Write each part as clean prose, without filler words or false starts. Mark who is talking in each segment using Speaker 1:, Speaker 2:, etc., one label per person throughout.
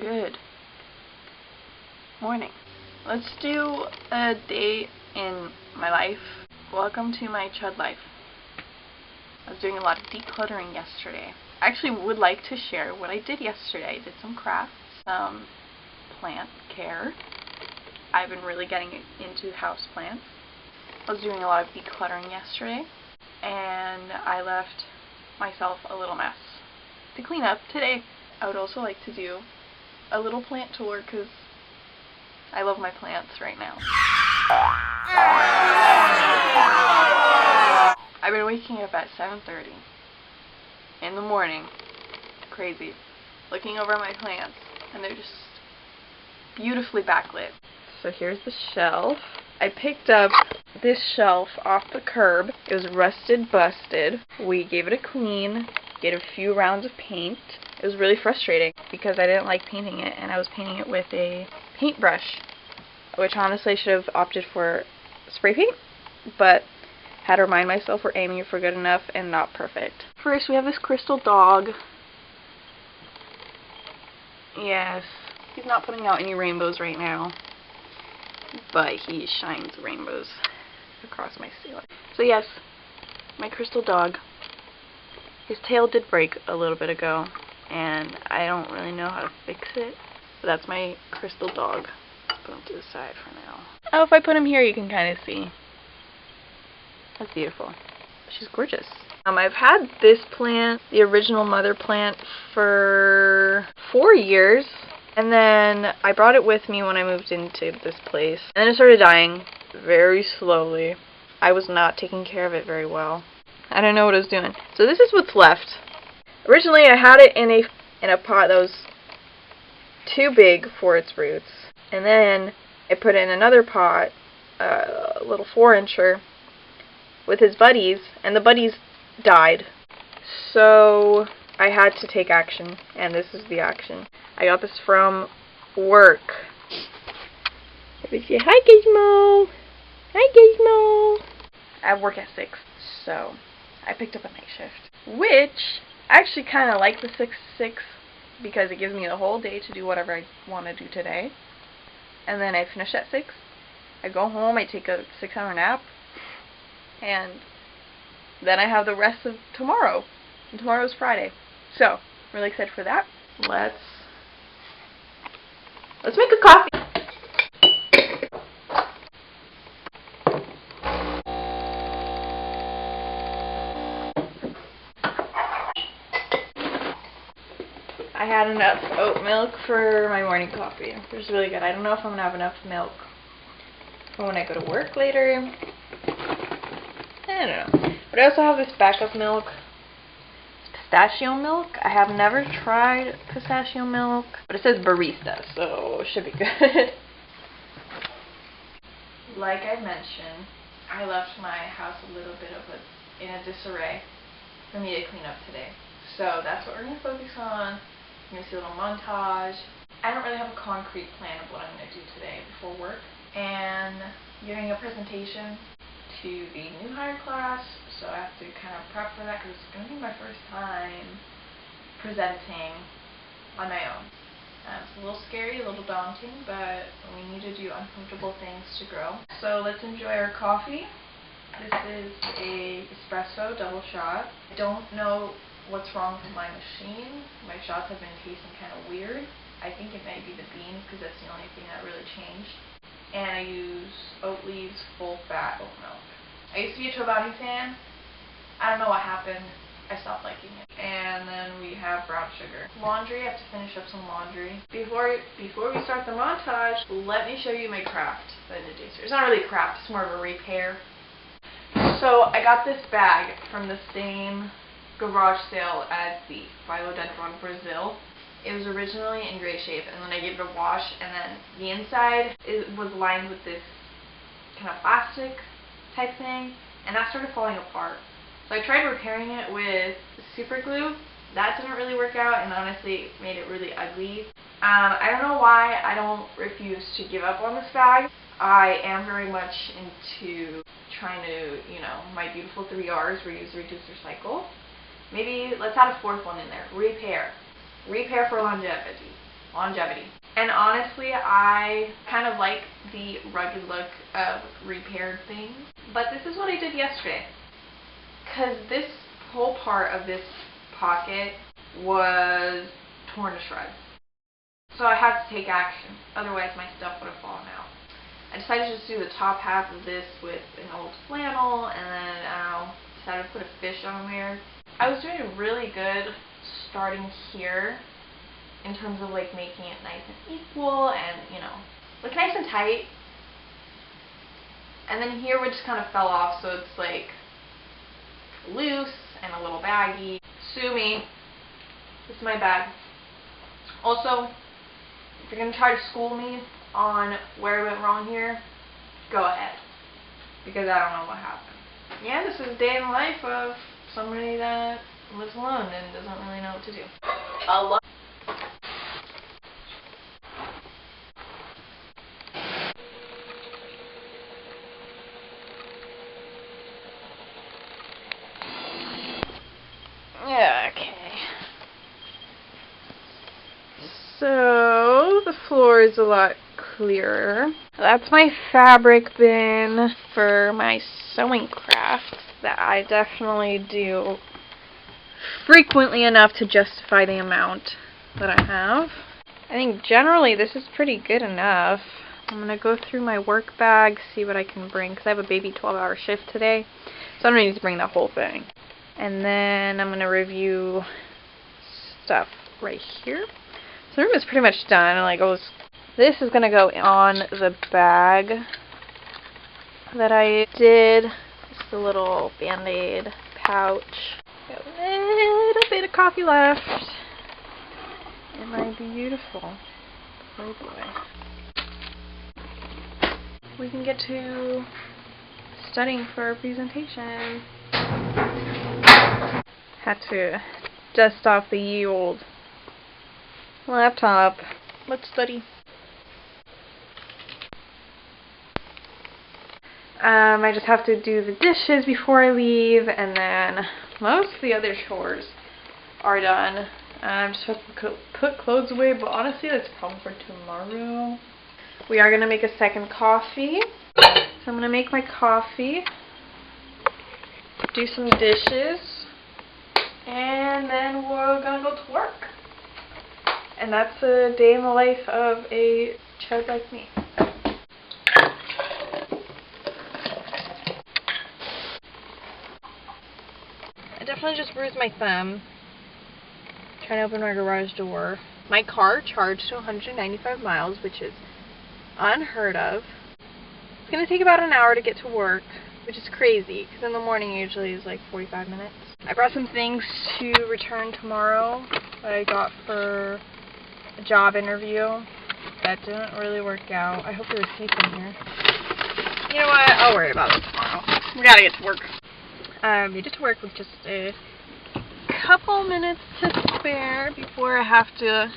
Speaker 1: Good morning. Let's do a day in my life. Welcome to my chud life. I was doing a lot of decluttering yesterday. I actually would like to share what I did yesterday. I did some crafts, some plant care. I've been really getting into houseplants. I was doing a lot of decluttering yesterday, and I left myself a little mess to clean up today. I would also like to do a little plant tour because I love my plants right now. I've been waking up at 7:30 in the morning, crazy, looking over my plants, and they're just beautifully backlit. So here's the shelf. I picked up this shelf off the curb. It was rusted, busted. We gave it a clean, gave it a few rounds of paint. It was really frustrating because I didn't like painting it, and I was painting it with a paintbrush, which honestly I should have opted for spray paint, but had to remind myself we're aiming for good enough and not perfect. First, we have this crystal dog. Yes, he's not putting out any rainbows right now, but he shines rainbows across my ceiling. So yes, my crystal dog. His tail did break a little bit ago, and I don't really know how to fix it. But that's my crystal dog. Put him to the side for now. Oh, if I put him here, you can kind of see. That's beautiful. She's gorgeous. I've had this plant, the original mother plant, for 4 years. And then I brought it with me when I moved into this place. And then it started dying very slowly. I was not taking care of it very well. I don't know what I was doing. So this is what's left. Originally I had it in a pot that was too big for its roots. And then I put it in another pot, a little 4-incher, with his buddies, and the buddies died. So I had to take action, and this is the action. I got this from work. Say hi, Gizmo. Hi, Gizmo. I have work at 6, so I picked up a night shift, which I actually kind of like the 6-6 because it gives me the whole day to do whatever I want to do today. And then I finish at 6. I go home, I take a 6-hour nap, and then I have the rest of tomorrow. And tomorrow's Friday. So, I'm really excited for that. Let's make a coffee. I had enough oat milk for my morning coffee. It was really good. I don't know if I'm going to have enough milk for when I go to work later. I don't know. But I also have this backup milk. It's pistachio milk. I have never tried pistachio milk, but it says barista, so it should be good. Like I mentioned, I left my house a little bit in a disarray for me to clean up today. So that's what we're going to focus on. You're going to see a little montage. I don't really have a concrete plan of what I'm going to do today before work. And giving a presentation to the new hire class, so I have to kind of prep for that because it's going to be my first time presenting on my own. It's a little scary, a little daunting, but we need to do uncomfortable things to grow. So let's enjoy our coffee. This is a espresso double shot. I don't know what's wrong with my machine. My shots have been tasting kind of weird. I think it might be the beans because that's the only thing that really changed. And I use Oatly's full fat oat milk. I used to be a Chobani fan. I don't know what happened. I stopped liking it. And then we have brown sugar. Laundry, I have to finish up some laundry. Before we start the montage, let me show you my craft that I did yesterday. It's not really a craft, it's more of a repair. So I got this bag from the same garage sale as the Philodendron Brazil. It was originally in great shape, and then I gave it a wash, and then the inside was lined with this kind of plastic type thing, and that started falling apart. So I tried repairing it with super glue. That didn't really work out, and honestly made it really ugly. I don't know why I don't refuse to give up on this bag. I am very much into trying to, my beautiful 3 R's, reuse, reduce, recycle. Maybe let's add a 4th one in there, repair. Repair for longevity. longevity. And honestly, I kind of like the rugged look of repaired things. But this is what I did yesterday. Because this whole part of this pocket was torn to shreds. So I had to take action. Otherwise my stuff would have fallen out. I decided to just do the top half of this with an old flannel, and then I decided to put a fish on there. I was doing really good starting here in terms of like making it nice and equal and, you know, like nice and tight. And then here we just kind of fell off, so it's like loose and a little baggy. Sue me. This is my bag. Also, if you're going to try to school me on where I went wrong here, go ahead. Because I don't know what happened. Yeah, this is a day in the life of somebody that lives alone and doesn't really know what to do. Okay. So the floor is a lot clearer. That's my fabric bin for my sewing craft that I definitely do frequently enough to justify the amount that I have. I think generally this is pretty good enough. I'm going to go through my work bag, see what I can bring, because I have a baby 12-hour shift today, so I don't need to bring the whole thing. And then I'm going to review stuff right here. So the room is pretty much done. Like, this is going to go on the bag that I did. Just a little Band-Aid pouch. Got a little bit of coffee left. And my beautiful Playboy. We can get to studying for our presentation. Had to dust off the ye old laptop. Let's study. I just have to do the dishes before I leave, and then most of the other chores are done. I'm just supposed to put clothes away, but honestly that's probably for tomorrow. We are going to make a second coffee. So I'm going to make my coffee, do some dishes, and then we're going to go to work. And that's a day in the life of a child like me. I definitely just bruised my thumb trying to open my garage door. My car charged to 195 miles, which is unheard of. It's going to take about an hour to get to work, which is crazy, because in the morning usually is like 45 minutes. I brought some things to return tomorrow that I got for a job interview. That didn't really work out. I hope there was safe in here. You know what? I'll worry about it tomorrow. We gotta get to work. I made it to work with just a couple minutes to spare before I have to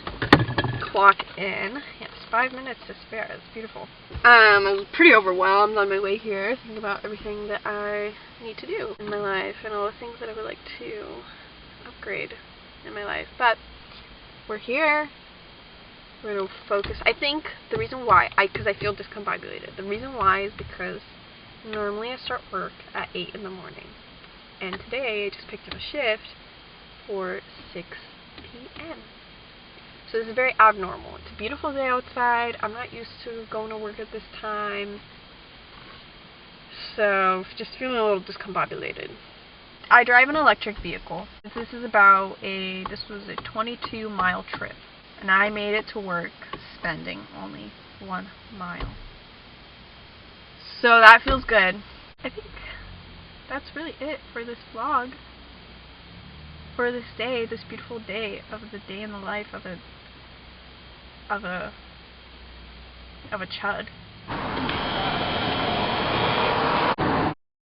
Speaker 1: clock in. Yes, 5 minutes to spare. It's beautiful. I was pretty overwhelmed on my way here, thinking about everything that I need to do in my life and all the things that I would like to upgrade in my life. But we're here. We're going to focus. I think the reason why, because I feel discombobulated, the reason why is because normally I start work at 8 in the morning. And today I just picked up a shift for 6 p.m. So this is very abnormal. It's a beautiful day outside. I'm not used to going to work at this time. So just feeling a little discombobulated. I drive an electric vehicle. This was a 22-mile trip. And I made it to work spending only 1 mile. So that feels good. I think that's really it for this vlog. For this day, this beautiful day of the day in the life of a chud.